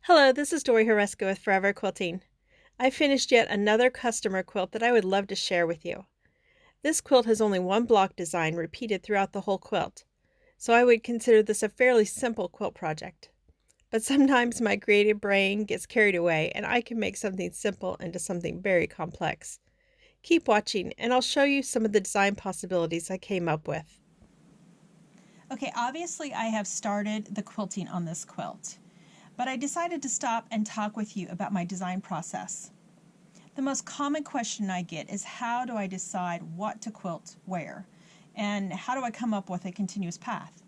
Hello, this is Dorie Hruska with Forever Quilting. I finished yet another customer quilt that I would love to share with you. This quilt has only one block design repeated throughout the whole quilt, so I would consider this a fairly simple quilt project. But sometimes my creative brain gets carried away and I can make something simple into something very complex. Keep watching and I'll show you some of the design possibilities I came up with. Okay, obviously I have started the quilting on this quilt, but I decided to stop and talk with you about my design process. The most common question I get is how do I decide what to quilt where? And how do I come up with a continuous path?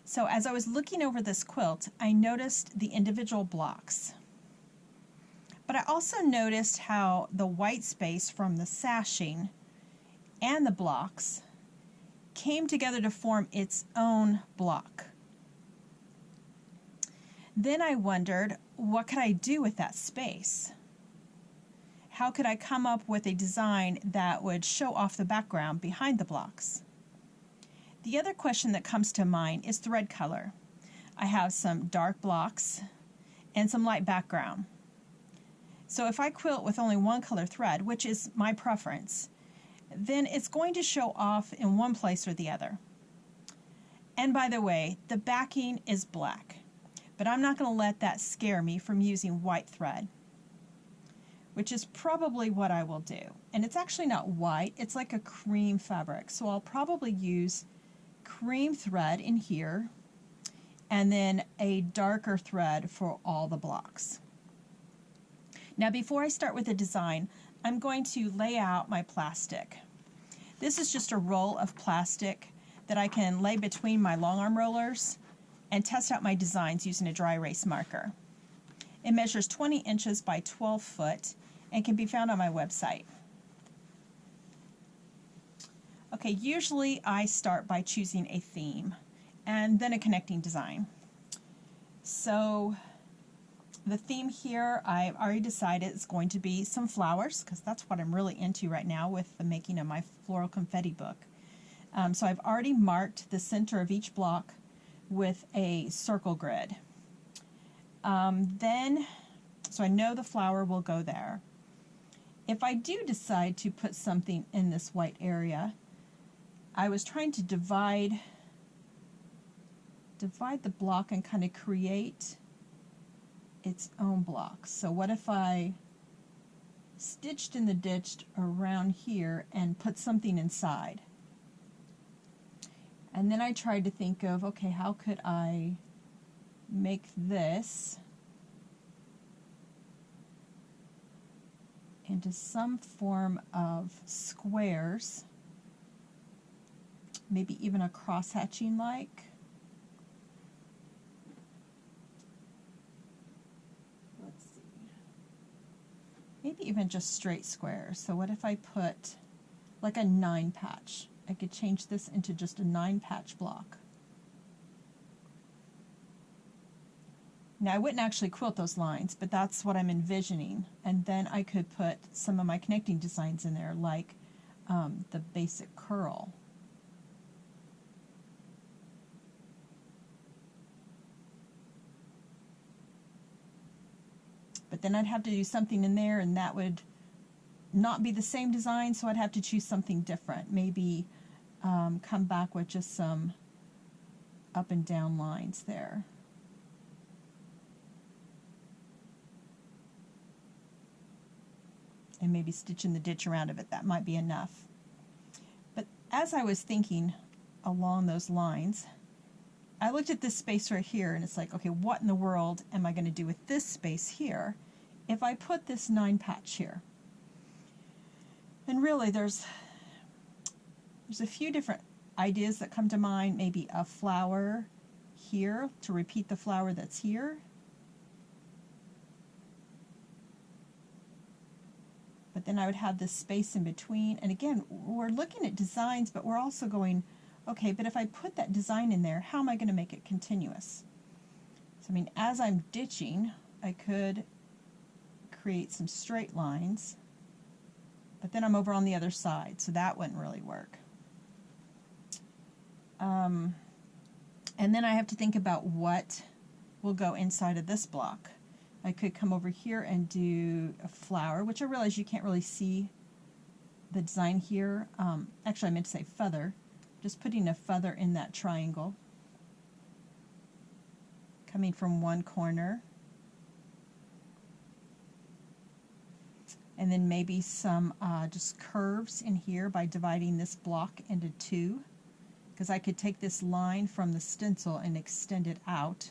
So as I was looking over this quilt, I noticed the individual blocks. But I also noticed how the white space from the sashing and the blocks came together to form its own block. Then I wondered, what could I do with that space? How could I come up with a design that would show off the background behind the blocks? The other question that comes to mind is thread color. I have some dark blocks and some light background. So if I quilt with only one color thread, which is my preference, then it's going to show off in one place or the other. And by the way, the backing is black, but I'm not going to let that scare me from using white thread, which is probably what I will do. And it's actually not white, it's like a cream fabric. So I'll probably use cream thread in here and then a darker thread for all the blocks. Now before I start with the design, I'm going to lay out my plastic. This is just a roll of plastic that I can lay between my long arm rollers and test out my designs using a dry erase marker. It measures 20 inches by 12 foot and can be found on my website. Okay, usually I start by choosing a theme and then a connecting design. So the theme here, I've already decided it's going to be some flowers because that's what I'm really into right now with the making of my floral confetti book. So I've already marked the center of each block with a circle grid. So I know the flower will go there. If I do decide to put something in this white area, I was trying to divide the block and kind of create its own block. So what if I stitched in the ditch around here and put something inside? And then I tried to think of, okay, how could I make this into some form of squares, maybe even a cross-hatching like. Let's see. Maybe even just straight squares. So what if I put like a 9 patch? I could change this into just a 9 patch block. Now I wouldn't actually quilt those lines, but that's what I'm envisioning. And then I could put some of my connecting designs in there, like the basic curl. But then I'd have to do something in there and that would not be the same design, so I'd have to choose something different. Maybe come back with just some up and down lines there. And maybe stitch in the ditch around it, that might be enough. But as I was thinking along those lines, I looked at this space right here and it's like, okay, what in the world am I going to do with this space here if I put this 9 patch here? And really there's a few different ideas that come to mind. Maybe a flower here to repeat the flower that's here. But then I would have this space in between. And again, we're looking at designs, but we're also going, okay, but if I put that design in there, how am I going to make it continuous? So I mean, as I'm ditching, I could create some straight lines, but then I'm over on the other side, so that wouldn't really work. And then I have to think about what will go inside of this block. I could come over here and do a flower, which I realize you can't really see the design here. Actually, I meant to say feather. Just putting a feather in that triangle, coming from one corner. And then maybe some just curves in here by dividing this block into two, because I could take this line from the stencil and extend it out,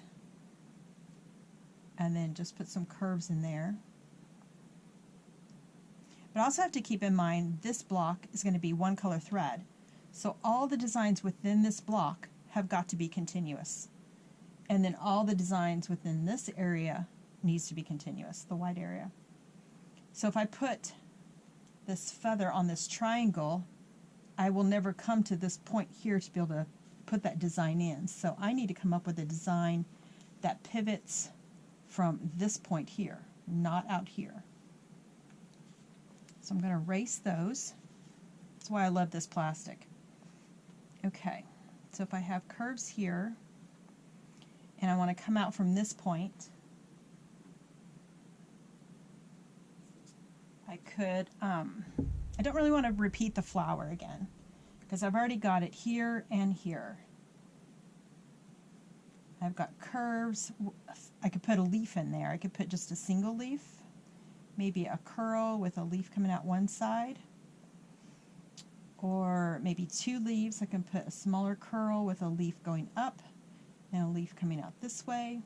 and then just put some curves in there. But I also have to keep in mind this block is going to be one color thread, so all the designs within this block have got to be continuous, and then all the designs within this area needs to be continuous, the white area. So if I put this feather on this triangle, I will never come to this point here to be able to put that design in. So I need to come up with a design that pivots from this point here, not out here. So I'm going to erase those. That's why I love this plastic. Okay, so if I have curves here, and I want to come out from this point, I could, I don't really want to repeat the flower again, because I've already got it here and here. I've got curves. I could put a leaf in there. I could put just a single leaf, maybe a curl with a leaf coming out one side, or maybe two leaves. I can put a smaller curl with a leaf going up and a leaf coming out this way.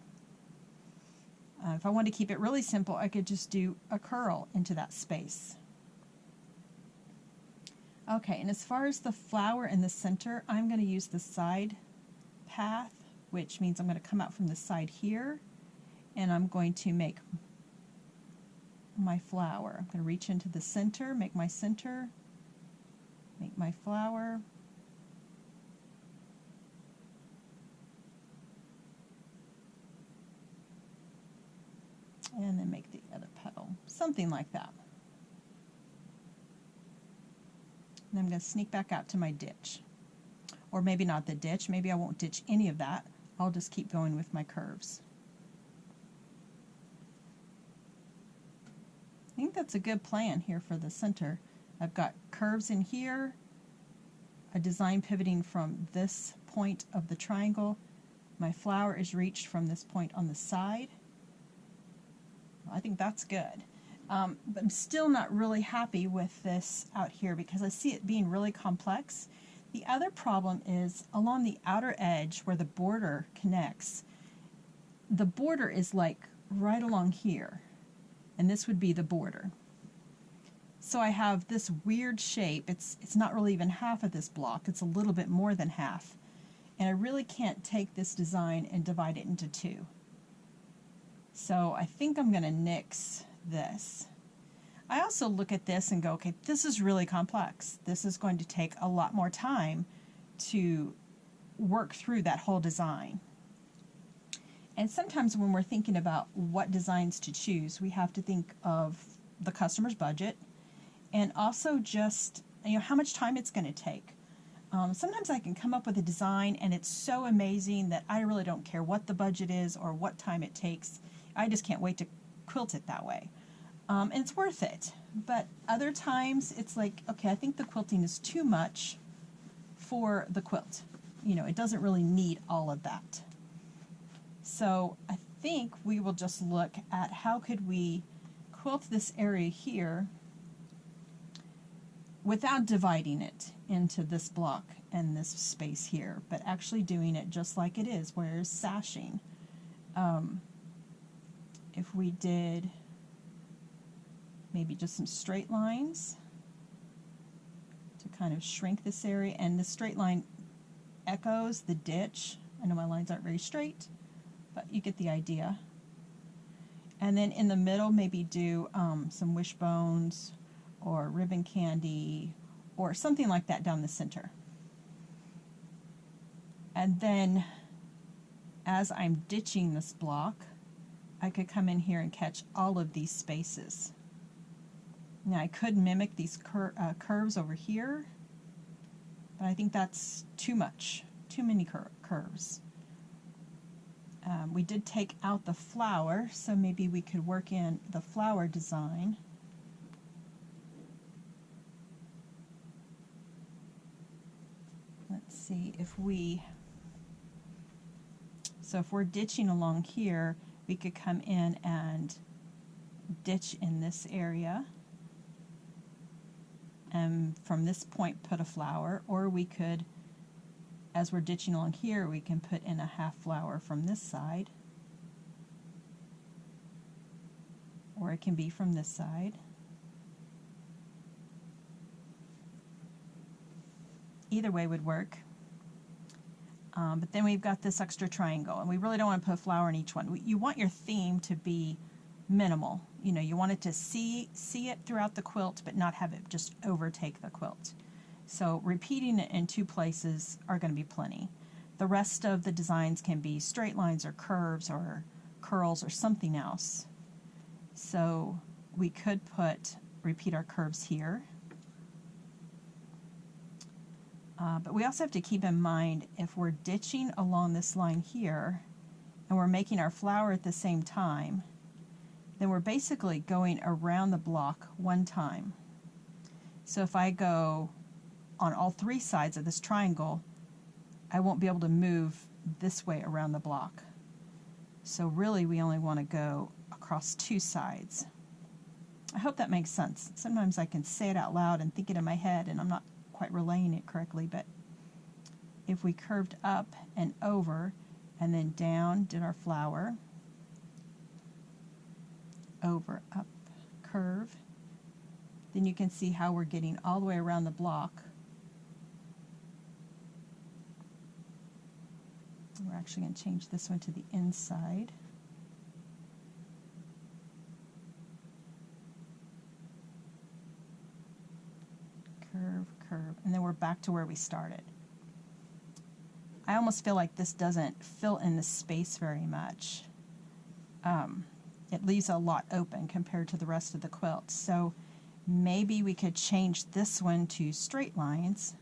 If I wanted to keep it really simple, I could just do a curl into that space. Okay, and as far as the flower in the center, I'm going to use the side path, which means I'm going to come out from the side here, and I'm going to make my flower. I'm going to reach into the center, make my center, make my flower. And then make the other petal, something like that. And I'm going to sneak back out to my ditch. Or maybe not the ditch, maybe I won't ditch any of that. I'll just keep going with my curves. I think that's a good plan here for the center. I've got curves in here, a design pivoting from this point of the triangle. My flower is reached from this point on the side. I think that's good. But I'm still not really happy with this out here because I see it being really complex. The other problem is along the outer edge where the border connects, the border is like right along here, and this would be the border. So I have this weird shape. It's not really even half of this block. It's a little bit more than half. And I really can't take this design and divide it into two. So I think I'm going to nix this. I also look at this and go, okay, this is really complex. This is going to take a lot more time to work through that whole design. And sometimes when we're thinking about what designs to choose, we have to think of the customer's budget and also just, how much time it's going to take. Sometimes I can come up with a design and it's so amazing that I really don't care what the budget is or what time it takes. I just can't wait to quilt it that way. And it's worth it. But other times it's like, okay, I think the quilting is too much for the quilt. It doesn't really need all of that. So I think we will just look at how could we quilt this area here without dividing it into this block and this space here, but actually doing it just like it is, where it's sashing. If we did maybe just some straight lines to kind of shrink this area, and the straight line echoes the ditch. I know my lines aren't very straight, but you get the idea. And then in the middle, maybe do some wishbones or ribbon candy or something like that down the center. And then as I'm ditching this block, I could come in here and catch all of these spaces. Now I could mimic these curves over here, but I think that's too much, too many curves. We did take out the flower, so maybe we could work in the flower design. Let's see if if we're ditching along here, we could come in and ditch in this area, and from this point put a flower, or we could, as we're ditching along here, we can put in a half flower from this side, or it can be from this side. Either way would work. But then we've got this extra triangle, and we really don't want to put a flower in each one. You want your theme to be minimal. You know, you want it to see it throughout the quilt, but not have it just overtake the quilt. So repeating it in two places are going to be plenty. The rest of the designs can be straight lines or curves or curls or something else. So we could repeat our curves here. But we also have to keep in mind, if we're ditching along this line here and we're making our flower at the same time, then we're basically going around the block one time. So if I go on all three sides of this triangle, I won't be able to move this way around the block. So really we only want to go across two sides. I hope that makes sense. Sometimes I can say it out loud and think it in my head and I'm not quite relaying it correctly, but if we curved up and over and then down, did our flower, over, up, curve, then you can see how we're getting all the way around the block. We're actually going to change this one to the inside. Curve, curve, and then we're back to where we started. I almost feel like this doesn't fill in the space very much. It leaves a lot open compared to the rest of the quilt. So maybe we could change this one to straight lines,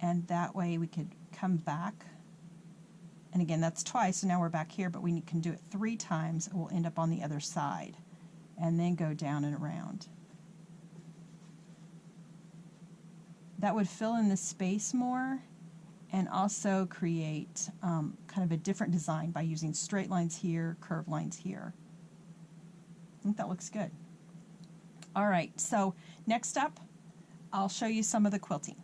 and that way we could come back. And again, that's twice, so now we're back here, but we can do it 3 times, and we'll end up on the other side, and then go down and around. That would fill in the space more and also create kind of a different design by using straight lines here, curved lines here. I think that looks good. All right, so next up, I'll show you some of the quilting.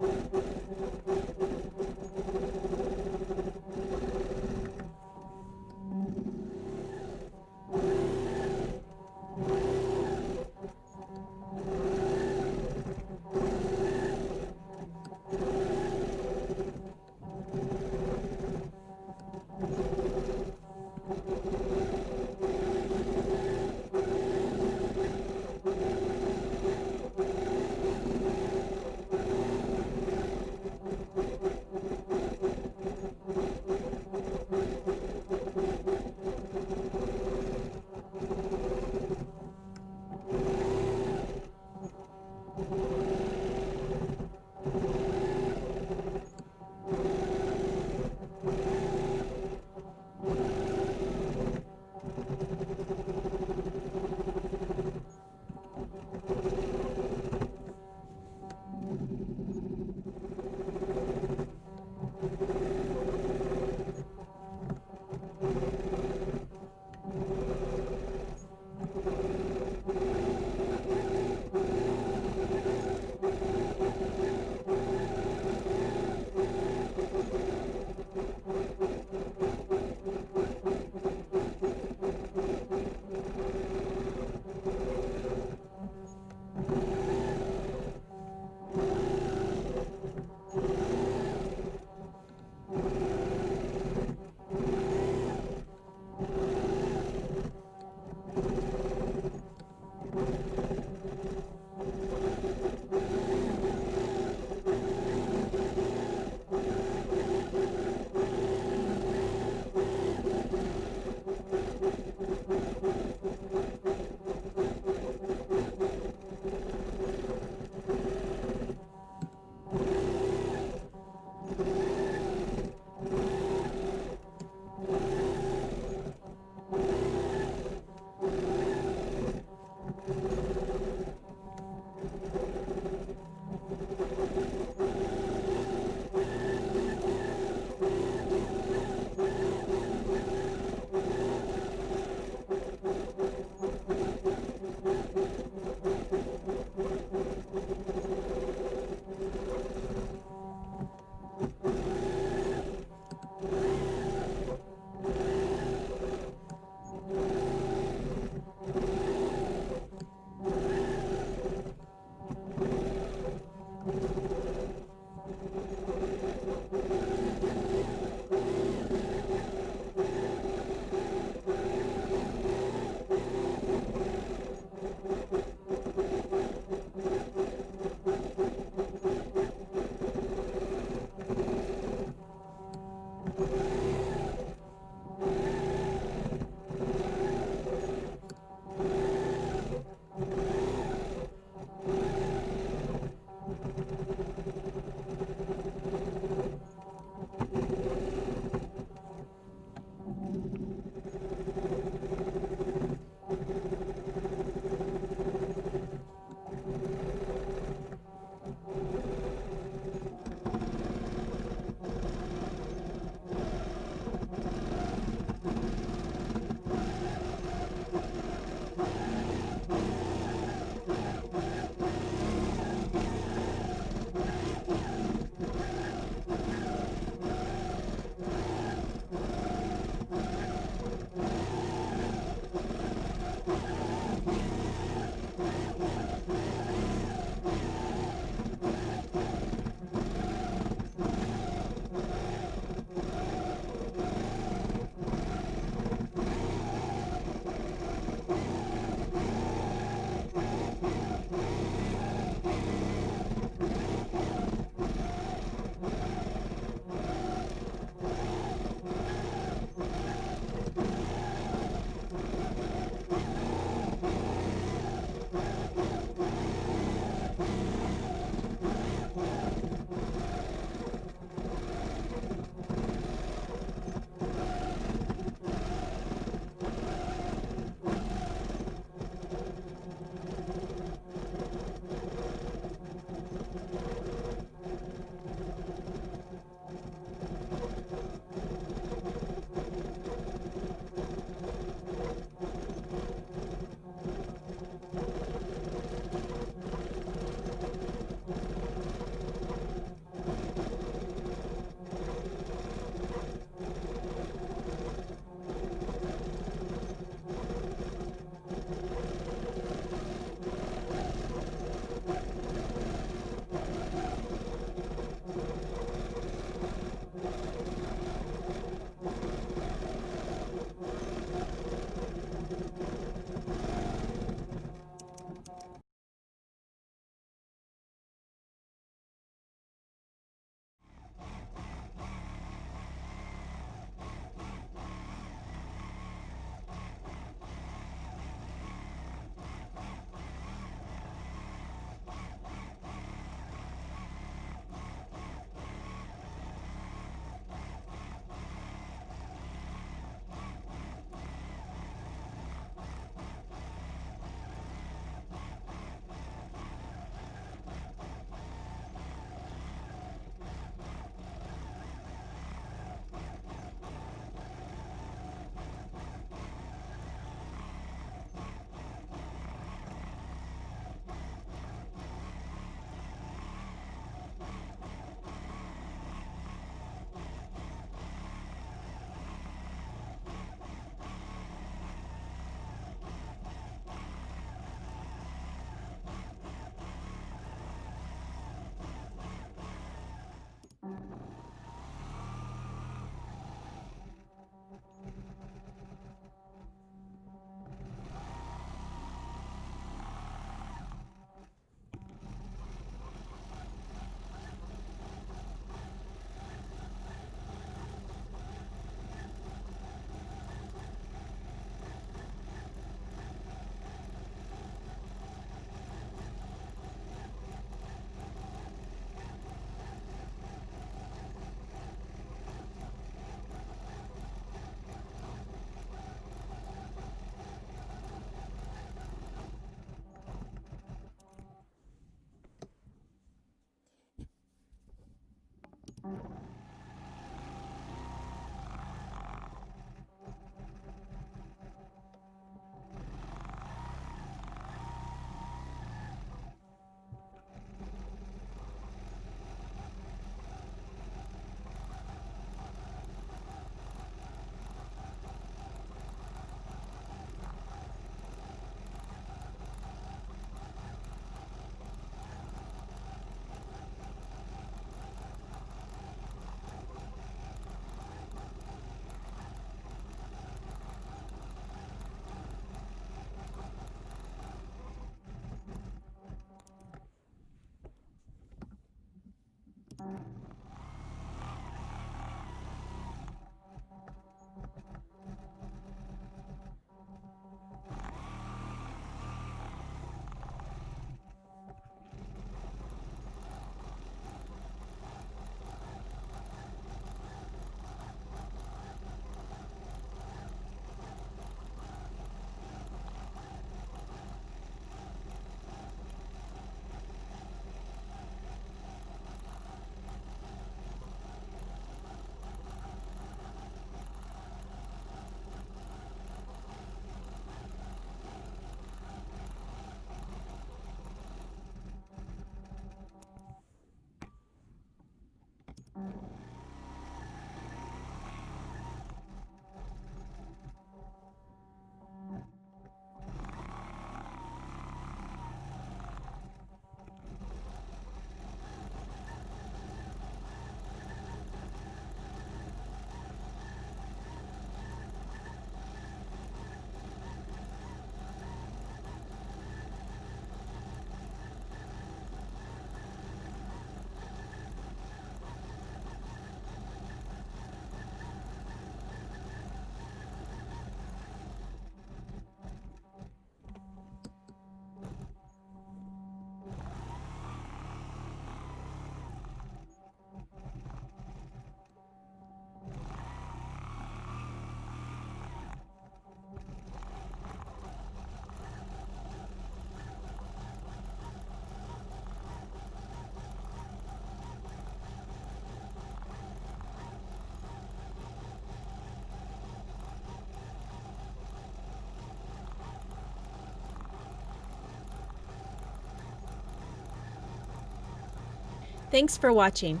Thanks for watching.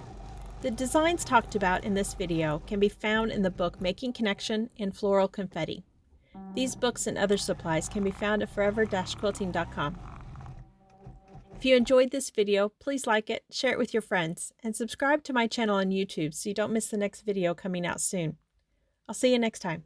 The designs talked about in this video can be found in the book Making Connection in Floral Confetti. These books and other supplies can be found at forever-quilting.com. If you enjoyed this video, please like it, share it with your friends, and subscribe to my channel on YouTube so you don't miss the next video coming out soon. I'll see you next time.